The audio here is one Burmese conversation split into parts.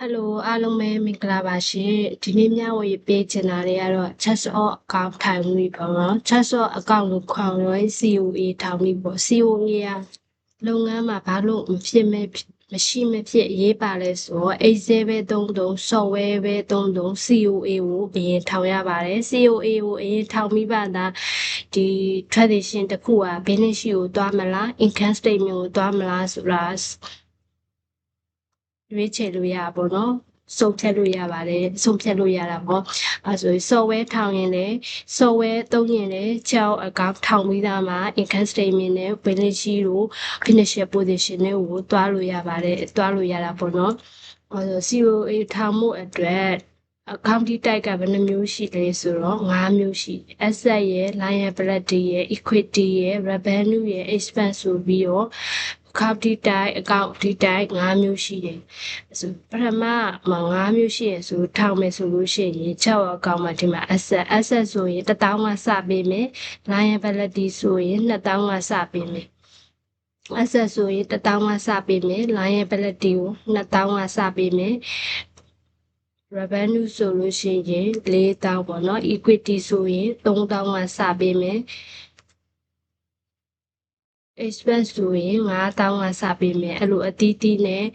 Hello အားလုံးပဲမင်္ဂလာပါရှင်ဒီနေ့မျှဝေပေးချင်တာတွေကတော့ Chatbot account ထိုင်ပြီးပေါ့နော် Chatbot account ကိုခေါင်ရွေး COA ထောင်ပြီးပေါ့ COA ကလုပ်ငန်းမှာဘာလို့မရှိမဖြစ်ရေးပါလဲဆိုတော့ Excel ပဲသုံး software ပဲသုံး COA ကိုအရင်ထောင်ရပါတယ် COA ကိုအရင်ထောင်ပြီးပါသားဒီ tradition တစ်ခုက business ကိုသွားမလား income statement ကိုသွားမလားဆိုတာရွေးချယ်လို့ရပါတော့ဆုံးဖြတ်လို့ရပါတယ်ဆုံးဖြတ်လို့ရတာပေါ့အဲဆို software ထောင်ရင်လည်း software သုံးရင်လည်းကြောက်အကောင့်ထောင်ပြီးသားမှာ income statement နဲ့ balance sheet ကို financial position တွေကိုတွားလို့ရပါတယ်တွားလို့ရတာပေါ့နော်အဲဆို COA ထောင်မှုအတွက် account type ကဘယ်နှမျိုးရှိလဲဆိုတော့၅မျိုးရှိ asset ရယ် liability ရယ် equity ရယ် revenue ရယ် expense ဆိုပြီးတော့account type ၅မျိုးရှိတယ်ဆိုပထမ၅မျိုးရှိရဆိုထောင်မယ်ဆိုလို့ရှိရင်6အကောင့်မှာဒီမှာ asset ဆိုရင်1000ကစပေးမယ် liability ဆိုရင်2000ကစပေးမယ်asset ဆိုရင်1000ကစပေးမယ် liability ကို2000ကစပေးမယ်revenue ဆိုလို့ရှိရင်4000ပေါ့နော် equity ဆိုရင်3000ကစပေးမယ် expense ဆိုရင်5000ကစပေးမယ်အဲ့လိုအတီးတီးနဲ့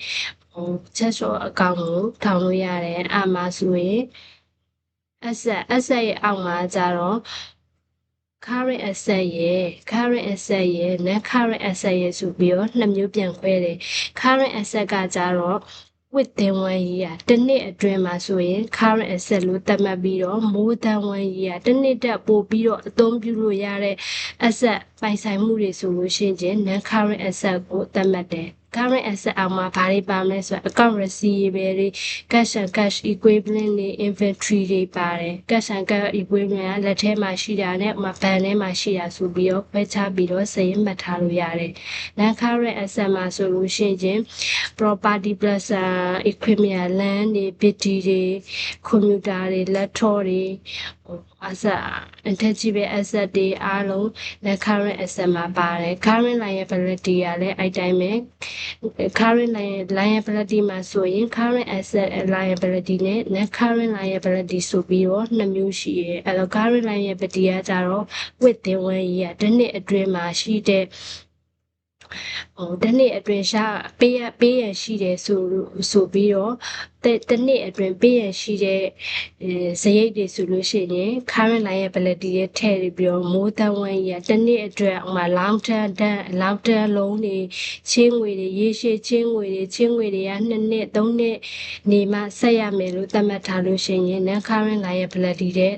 Chatbot account ကိုထောင်လို့ရတယ်အမှဆိုရင် asset ရဲ့အောက်မှာကျတော့ current asset ရယ် net current asset ရယ်ဆိုပြီးတော့နှစ်မျိုးပြန်ခွဲတယ် current asset ကကျတော့ within 1 year တစ်နှစ်အတွင်းမှာဆိုရင် current asset လို့သတ်မှတ်ပြီးတော့ more than 1 year တစ်နှစ်တက်ပို့ပြီးတော့အသုံးပြုလို့ရတဲ့ asset ပိုင်ဆိုင်မှုတွေဆိုလို့ရှိရင် non current asset ကိုသတ်မှတ်တယ် current asset အောက်မှာဘာတွေပါမလဲဆိုတော့ account receivable တွေ cash and cash equivalent တွေ inventory တွေပါတယ် cash and cash equivalent ကလက်ထဲမှာရှိတာနဲ့ဘဏ်ထဲမှာရှိတာဆိုပြီးတော့ခွဲခြားပြီးတော့စာရင်းမှတ်ထားလို့ရတယ် non current asset မှာဆိုလို့ရှိရင် property plus equipment land တွေ biddy တွေ computer တွေ laptop တွေintangible asset တွေအားလုံး non current asset မှာပါတယ် current liability ကလည်းအဲ့တိုင်းပဲ current liability မှာဆိုရင် current asset liability နဲ့ non current liability ဆိုပြီးတော့နှစ်မျိုးရှိတယ်အဲ့တော့ current liability ကကြတော့ within 1 year တစ်နှစ်အတွင်းမှာရှိတဲ့တစ်နှစ်အတွင်းပေးရရှိတယ်ဆိုပြီးတော့တစ်နှစ်အတွင်းပေးရရှိတဲ့စရိတ်တွေဆိုလို့ရှိရင် current liability ရဲ့ထည့်ပြီးတော့ more than 1 year တစ်နှစ်အတွက်long term loan တွေချင်းငွေတွေရေရှည်ချင်းငွေတွေက2နှစ်3နှစ်နေမှဆက်ရမယ်လို့သတ်မှတ်ထားလို့ရှိရင် non current liability တဲ့